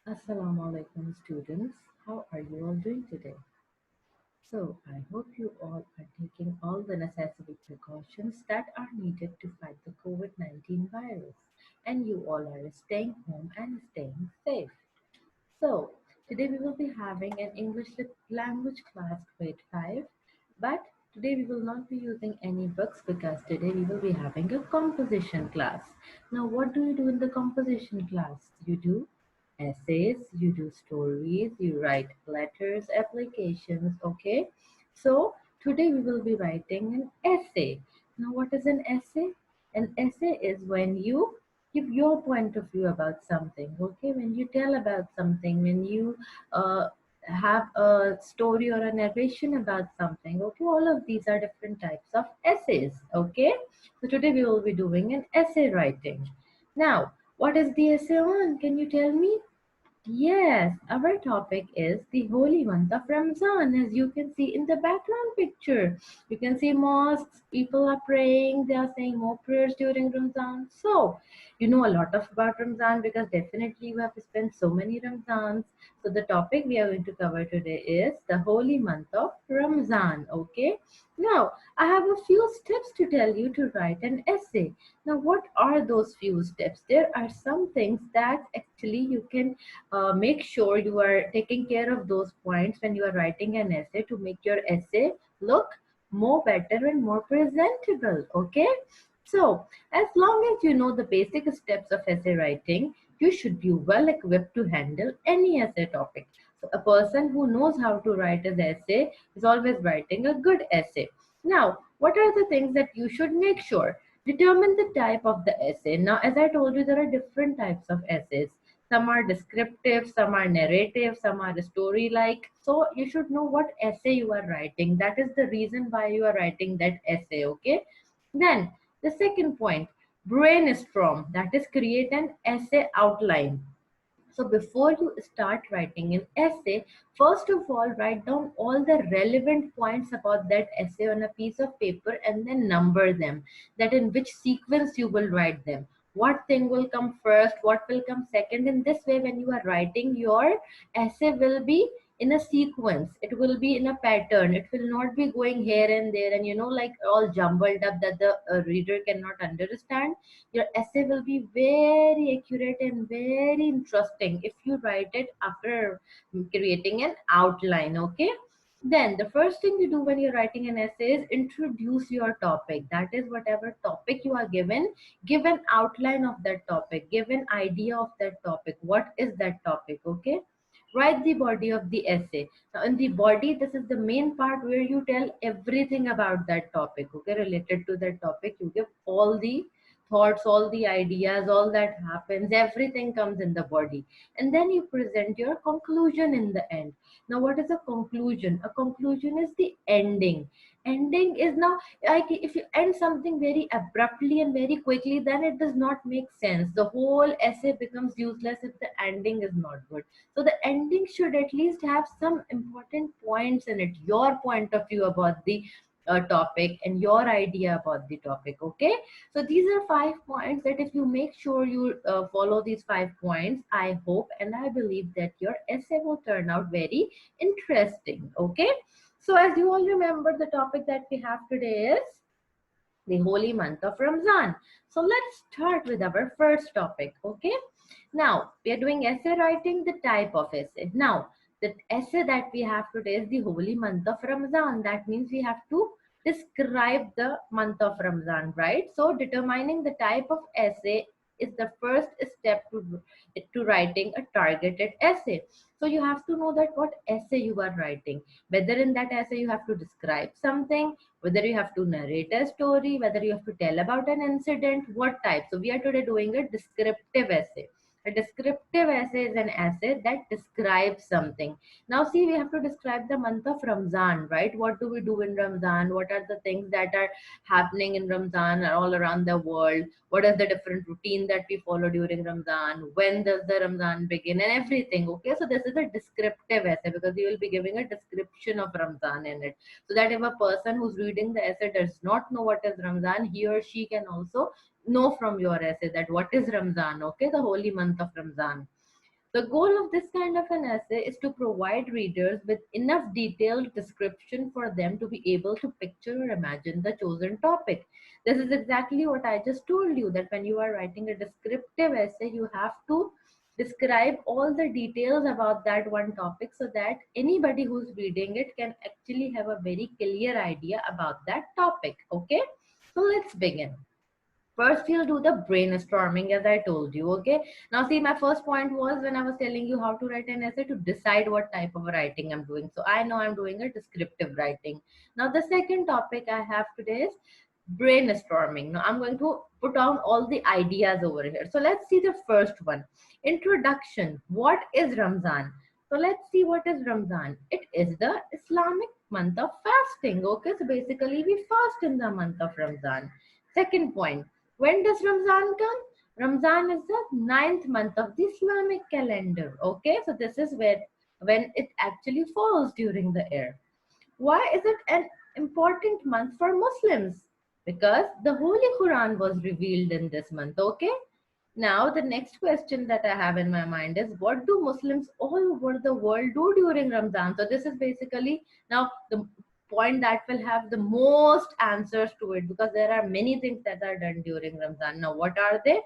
Assalamu alaikum students. How are you all doing today? So I hope you all are taking all the necessary precautions that are needed to fight the COVID-19 virus and you all are staying home and staying safe. So today we will be having an English language class grade 5, but today we will not be using any books because today we will be having a composition class. Now what do you do in the composition class? You do essays, you do stories, you write letters, applications, okay? So today we will be writing an essay. Now what is an essay? An essay is when you give your point of view about something, okay? When you tell about something, when you uh, have a story or a narration about something, okay? All of these are different types of essays, okay? So today we will be doing an essay writing. Now, what is the essay on? Can you tell me? Yes, our topic is the holy month of Ramzan. As you can see in the background picture, you can see mosques, people are praying, they are saying more prayers during Ramzan. So, you know a lot of about Ramzan because definitely you have spent so many Ramzans. So, the topic we are going to cover today is the holy month of Ramzan. Okay, now I have a few steps to tell you to write an essay. Now, what are those few steps? There are some things that actually you can make sure you are taking care of those points when you are writing an essay to make your essay look more better and more presentable. Okay, so as long as you know the basic steps of essay writing, you should be well equipped to handle any essay topic. So a person who knows how to write his essay is always writing a good essay. Now, what are the things that you should make sure? Determine the type of the essay. Now, as I told you, there are different types of essays. Some are descriptive, some are narrative, some are story like. So you should know what essay you are writing. That is the reason why you are writing that essay, okay? Then the second point, brainstorm, that is create an essay outline. So before you start writing an essay, first of all, write down all the relevant points about that essay on a piece of paper and then number them. That in which sequence you will write them. What thing will come first, what will come second. In this way, when you are writing, your essay will be in a sequence. It will be in a pattern. It will not be going here and there and like all jumbled up that the reader cannot understand. Your essay will be very accurate and very interesting if you write it after creating an outline, okay? Then the first thing you do when you're writing an essay is introduce your topic. That is, whatever topic you are given, give an outline of that topic, give an idea of that topic. What is that topic? Okay, write the body of the essay. Now in the body, this is the main part where you tell everything about that topic, okay? Related to that topic, you give all the thoughts, all the ideas, all that happens, everything comes in the body. And then you present your conclusion in the end. Now, what is a conclusion? A conclusion is the ending. Ending is now, like, if you end something very abruptly and very quickly, then it does not make sense. The whole essay becomes useless if the ending is not good. So the ending should at least have some important points in it, your point of view about the topic and your idea about the topic, okay? So these are 5 points that if you make sure you follow these 5 points, I hope and I believe that your essay will turn out very interesting, okay? So as you all remember, the topic that we have today is the holy month of Ramzan. So let's start with our first topic, okay? Now, we are doing essay writing, the type of essay. Now, the essay that we have today is the holy month of Ramzan. That means we have to describe the month of Ramzan, right? So, determining the type of essay is the first step to writing a targeted essay. So, you have to know that what essay you are writing. Whether in that essay you have to describe something, whether you have to narrate a story, whether you have to tell about an incident, what type. So we are today doing a descriptive essay. A descriptive essay is an essay that describes something. Now see, we have to describe the month of Ramzan, right? What do we do in Ramzan? What are the things that are happening in Ramzan all around the world? What is the different routine that we follow during Ramzan? When does the Ramzan begin and everything? Okay, so this is a descriptive essay because you will be giving a description of Ramzan in it, so that if a person who's reading the essay does not know what is Ramzan, he or she can also know from your essay that what is Ramzan, okay? The holy month of Ramzan. The goal of this kind of an essay is to provide readers with enough detailed description for them to be able to picture or imagine the chosen topic. This is exactly what I just told you, that when you are writing a descriptive essay, you have to describe all the details about that one topic so that anybody who's reading it can actually have a very clear idea about that topic. Okay, so let's begin. First, we'll do the brainstorming as I told you. Okay. Now, see, my first point was when I was telling you how to write an essay to decide what type of writing I'm doing. So I know I'm doing a descriptive writing. Now, the second topic I have today is brainstorming. Now, I'm going to put down all the ideas over here. So let's see the first one. Introduction. What is Ramzan? So let's see what is Ramzan. It is the Islamic month of fasting. Okay. So basically, we fast in the month of Ramzan. Second point, when does Ramzan come? Ramzan is the ninth month of the Islamic calendar. Okay, so this is where when it actually falls during the year. Why is it an important month for Muslims? Because the Holy Quran was revealed in this month. Okay. Now, the next question that I have in my mind is what do Muslims all over the world do during Ramzan? So, this is basically now the point that will have the most answers to it because there are many things that are done during Ramzan. Now, what are they?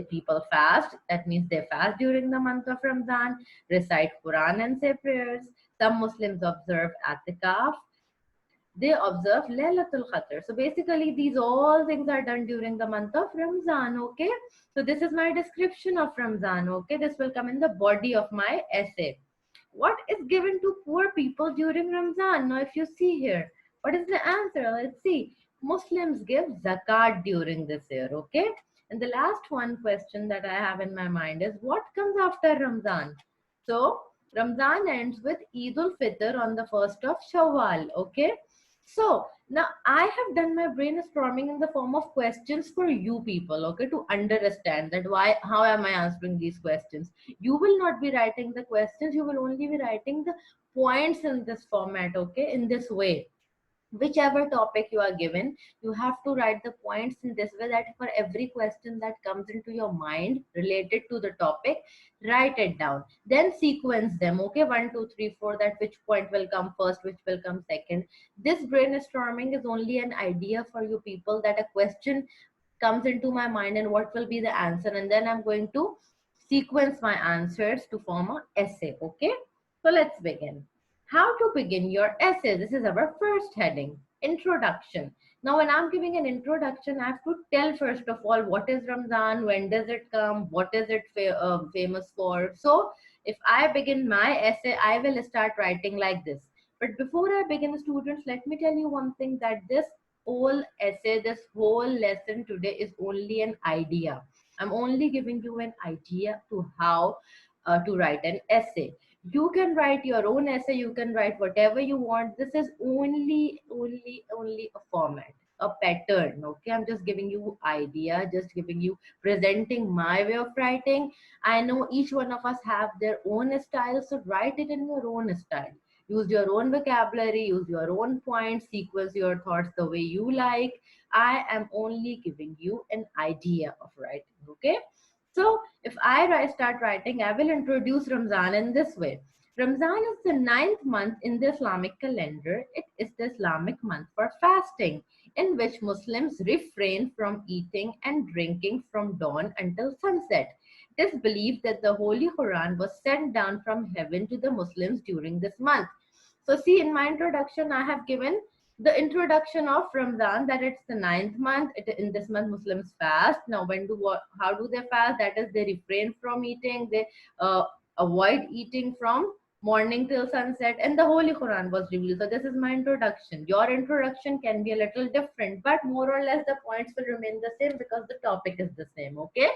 People fast. That means they fast during the month of Ramzan, recite Quran and say prayers. Some Muslims observe atikaf, they observe Laylatul Qadr. So basically, these all things are done during the month of Ramzan. Okay. So this is my description of Ramzan. Okay. This will come in the body of my essay. What is given to poor people during Ramzan? Now, if you see here, what is the answer? Let's see. Muslims give zakat during this year. Okay. And the last one question that I have in my mind is what comes after Ramzan? So Ramzan ends with Eid ul Fitr on the 1st of Shawwal. Okay. So now I have done my brainstorming in the form of questions for you people, okay, to understand that how am I answering these questions. You will not be writing the questions, you will only be writing the points in this format, okay, in this way. Whichever topic you are given, you have to write the points in this way that for every question that comes into your mind related to the topic, write it down, then sequence them. Okay, 1 2 3 4, that which point will come first, which will come second. This brainstorming is only an idea for you people, that a question comes into my mind and what will be the answer, and then I'm going to sequence my answers to form a essay. Okay, so let's begin. How to begin your essay. This is our first heading, introduction. Now, when I'm giving an introduction, I have to tell first of all what is Ramzan, when does it come, what is it famous for. So, if I begin my essay, I will start writing like this. But before I begin, students, let me tell you one thing, that this whole essay, this whole lesson today is only an idea. I'm only giving you an idea to how to write an essay. You can write your own essay, you can write whatever you want. This is only a format, a pattern. Okay, I'm just giving you idea, just giving you, presenting my way of writing. I know each one of us have their own style, so write it in your own style. Use your own vocabulary, use your own points, sequence your thoughts the way you like. I am only giving you an idea of writing. Okay, so if start writing, I will introduce Ramzan in this way. Ramzan is the ninth month in the Islamic calendar. It is the Islamic month for fasting, in which Muslims refrain from eating and drinking from dawn until sunset. It is believed that the Holy Quran was sent down from heaven to the Muslims during this month. So, see, in my introduction, I have given the introduction of Ramadan, that it's the ninth month. In this month, Muslims fast. Now, how do they fast? That is, they refrain from eating. They avoid eating from morning till sunset. And the Holy Quran was revealed. So, this is my introduction. Your introduction can be a little different, but more or less the points will remain the same because the topic is the same. Okay.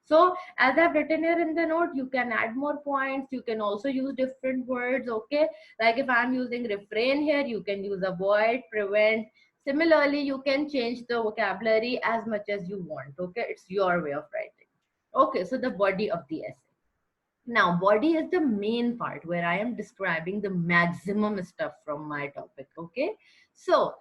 So as I've written here in the note, you can add more points. You can also use different words. Okay. Like if I'm using refrain here, you can use avoid, prevent. Similarly, you can change the vocabulary as much as you want. Okay. It's your way of writing. Okay. So the body of the essay. Now, body is the main part where I am describing the maximum stuff from my topic. Okay. So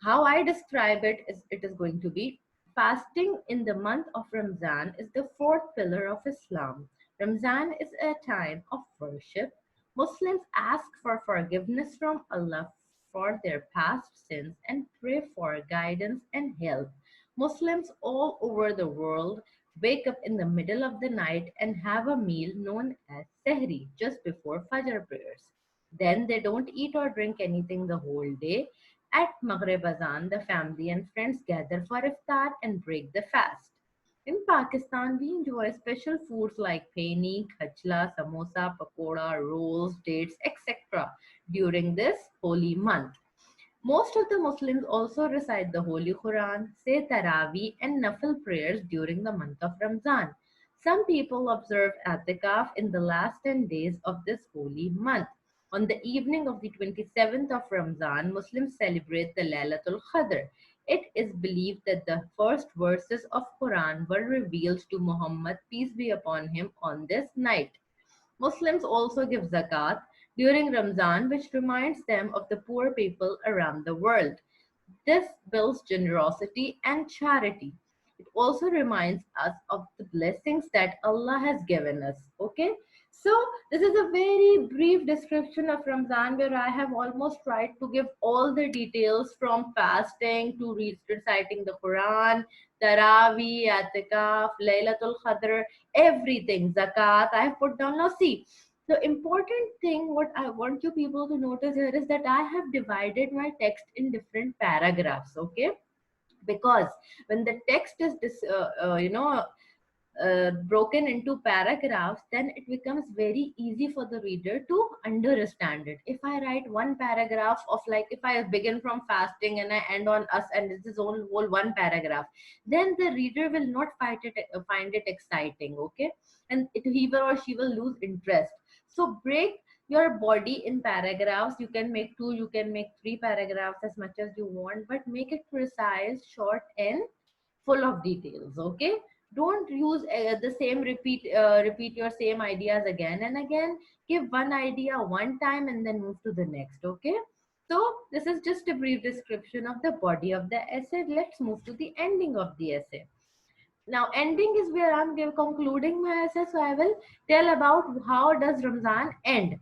how I describe it is going to be fasting in the month of Ramzan is the fourth pillar of Islam. Ramzan is a time of worship. Muslims ask for forgiveness from Allah for their past sins and pray for guidance and help. Muslims all over the world wake up in the middle of the night and have a meal known as Sehri just before Fajr prayers. Then they don't eat or drink anything the whole day. At Maghrib Azan, the family and friends gather for iftar and break the fast. In Pakistan, we enjoy special foods like pani, khachla, samosa, pakoda, rolls, dates, etc. during this holy month. Most of the Muslims also recite the Holy Quran, say Taraweeh and Nafil prayers during the month of Ramzan. Some people observe Atikaf in the last 10 days of this holy month. On the evening of the 27th of Ramzan, Muslims celebrate the Laylatul Qadr. It is believed that the first verses of Quran were revealed to Muhammad, peace be upon him, on this night. Muslims also give zakat during Ramzan, which reminds them of the poor people around the world. This builds generosity and charity. It also reminds us of the blessings that Allah has given us. Okay, so this is a very brief description of Ramzan where I have almost tried to give all the details from fasting to reciting the Quran, Taraweeh, Atikaf, Laylatul Qadr, everything, Zakat. I have put down. Now, see, the important thing what I want you people to notice here is that I have divided my text in different paragraphs. Okay, because when the text is broken into paragraphs, then it becomes very easy for the reader to understand it. If I write one paragraph of, like, if I begin from fasting and I end on us and this is all one paragraph, then the reader will not find it exciting. Okay, and he will or she will lose interest. So break your body in paragraphs. You can make two, you can make three paragraphs, as much as you want, but make it precise, short, and full of details. Okay, don't use the same repeat your same ideas again and again. Give one idea one time and then move to the next. Okay, so this is just a brief description of the body of the essay. Let's move to the ending of the essay. Now ending is where I'm concluding my essay, so I will tell about how does Ramzan end.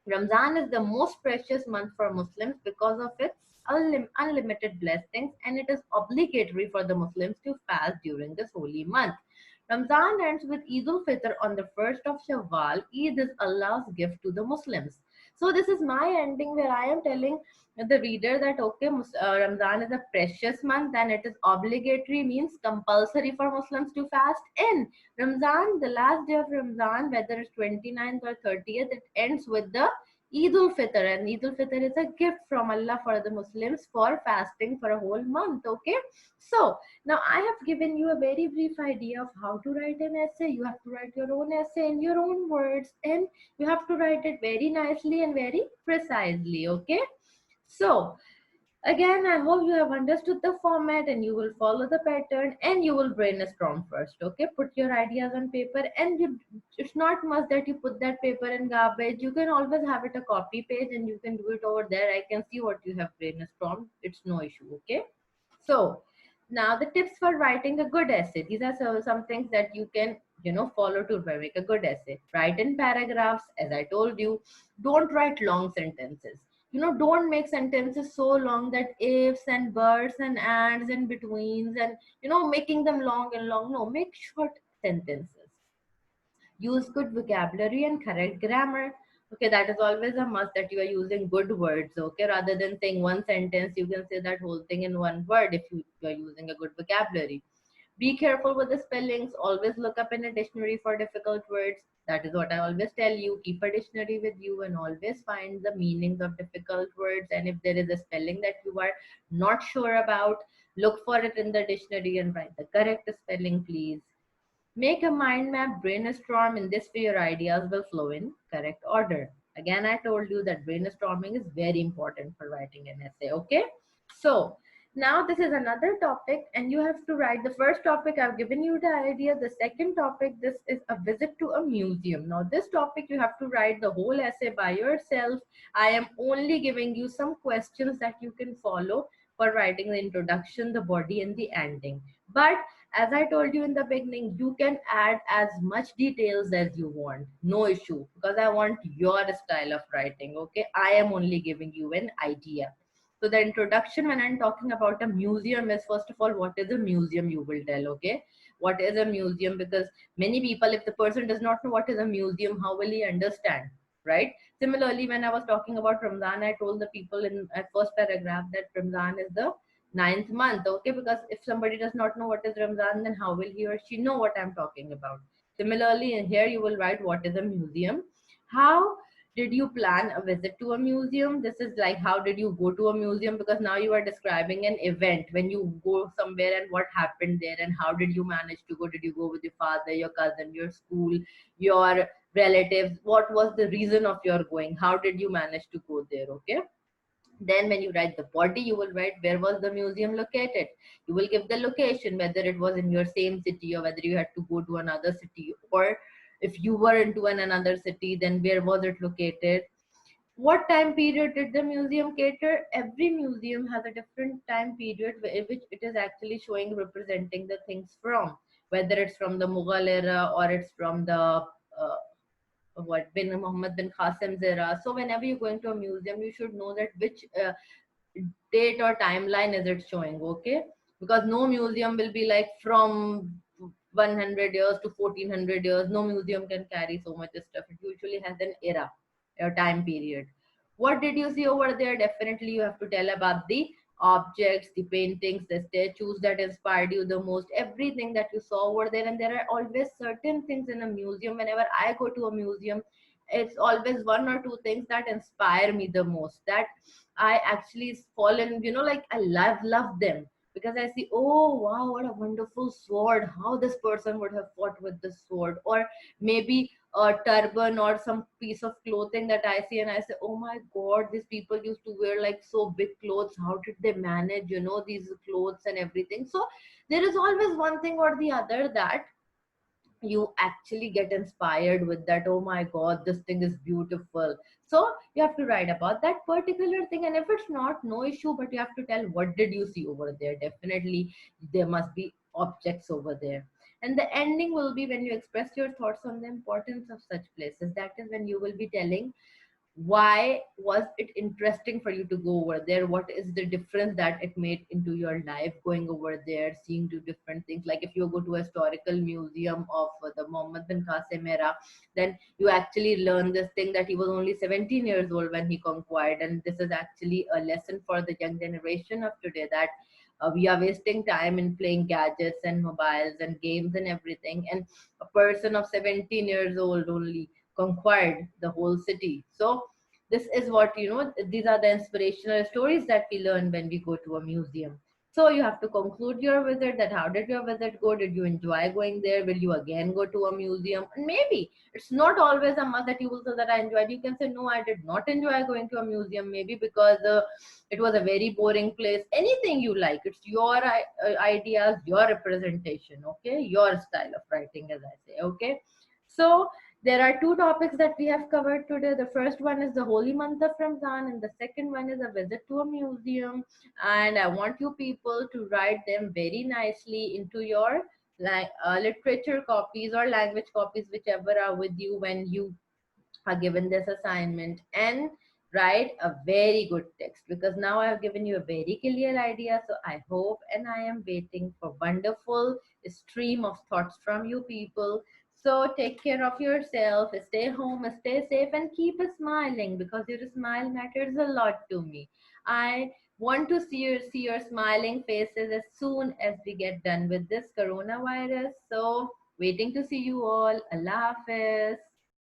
Ramzan is the most precious month for Muslims because of its unlimited blessings, and it is obligatory for the Muslims to fast during this holy month. Ramzan ends with Eid al-Fitr on the 1st of Shawwal. Eid is Allah's gift to the Muslims. So this is my ending where I am telling the reader that okay, Ramzan is a precious month and it is obligatory, means compulsory for Muslims to fast in Ramzan. The last day of Ramzan, whether it's 29th or 30th, it ends with the Eid al-Fitr, and Eid al-Fitr is a gift from Allah for the Muslims for fasting for a whole month. Okay, so now I have given you a very brief idea of how to write an essay. You have to write your own essay in your own words, and you have to write it very nicely and very precisely. Okay, so again, I hope you have understood the format and you will follow the pattern and you will brainstorm first. Okay, put your ideas on paper, and it's not must that you put that paper in garbage. You can always have it a copy page and you can do it over there. I can see what you have brainstormed. It's no issue. Okay, so now the tips for writing a good essay. These are some things that you can follow to make a good essay. Write in paragraphs, as I told you. Don't write long sentences. Don't make sentences so long that ifs and buts and ands and betweens and making them long and long. No, make short sentences. Use good vocabulary and correct grammar. Okay, that is always a must, that you are using good words. Okay, rather than saying one sentence, you can say that whole thing in one word if you are using a good vocabulary. Be careful with the spellings. Always look up in a dictionary for difficult words. That is what I always tell you. Keep a dictionary with you and always find the meanings of difficult words. And if there is a spelling that you are not sure about, look for it in the dictionary and write the correct spelling, please. Make a mind map, brainstorm. In this way, your ideas will flow in correct order. Again, I told you that brainstorming is very important for writing an essay. Okay, so now this is another topic, and you have to write the first topic. I've given you the idea. The second topic, this is a visit to a museum. Now, this topic you have to write the whole essay by yourself. I am only giving you some questions that you can follow for writing the introduction, the body, and the ending. But As I told you in the beginning, you can add as much details as you want, no issue, because I want your style of writing. Okay, I am only giving you an idea. So the introduction, when I'm talking about a museum, is first of all, what is a museum, you will tell. Okay, what is a museum? Because many people, if the person does not know what is a museum, how will he understand, right? Similarly, when I was talking about Ramadan, I told the people in my first paragraph that Ramadan is the ninth month. Okay, because if somebody does not know what is Ramadan, then how will he or she know what I'm talking about? Similarly, in here you will write what is a museum. How did you plan a visit to a museum? This is like, how did you go to a museum? Because now you are describing an event when you go somewhere and what happened there, and how did you manage to go? Did you go with your father, your cousin, your school, your relatives? What was the reason of your going? How did you manage to go there? Okay, then when you write the body, you will write where was the museum located. You will give the location, whether it was in your same city or whether you had to go to another city, or if you were into another city, then where was it located. What time period did the museum cater? Every museum has a different time period in which it is actually showing, representing the things from, whether it's from the Mughal era or it's from the what bin Muhammad bin Qasim's era. So whenever you're going to a museum, you should know that which date or timeline is it showing. Okay, because no museum will be like from 100 years to 1400 years. No museum can carry so much stuff. It usually has an era or time period. What did you see over there? Definitely you have to tell about the objects, the paintings, the statues that inspired you the most, everything that you saw over there. And there are always certain things in a museum. Whenever I go to a museum, it's always one or two things that inspire me the most, that I actually fall in, like I love them, because I see, oh wow, what a wonderful sword. How this person would have fought with this sword, or maybe a turban or some piece of clothing that I see and I say, oh my god, these people used to wear like so big clothes. How did they manage, these clothes and everything? So there is always one thing or the other that you actually get inspired with, that oh my god, this thing is beautiful. So you have to write about that particular thing, and if it's not, no issue, but you have to tell what did you see over there. Definitely there must be objects over there. And the ending will be when you express your thoughts on the importance of such places. That is when you will be telling why was it interesting for you to go over there, what is the difference that it made into your life going over there, seeing two different things. Like if you go to a historical museum of the Muhammad bin Qasim era, then you actually learn this thing that he was only 17 years old when he conquered. And this is actually a lesson for the young generation of today, that we are wasting time in playing gadgets and mobiles and games and everything, and a person of 17 years old only conquered the whole city. So this is what, these are the inspirational stories that we learn when we go to a museum. So you have to conclude your visit, that how did your visit go? Did you enjoy going there? Will you again go to a museum? And maybe it's not always a must that you will say that I enjoyed. You can say, no, I did not enjoy going to a museum, maybe because it was a very boring place. Anything you like, it's your ideas, your representation. Okay, your style of writing, as I say. Okay, so there are two topics that we have covered today. The first one is the holy month of Ramadan, and the second one is a visit to a museum. And I want you people to write them very nicely into your literature copies or language copies, whichever are with you when you are given this assignment, and write a very good text, because now I have given you a very clear idea. So I hope and I am waiting for wonderful stream of thoughts from you people. So take care of yourself, stay home, stay safe, and keep smiling, because your smile matters a lot to me. I want to see your smiling faces as soon as we get done with this coronavirus. So waiting to see you all. Allah Hafiz.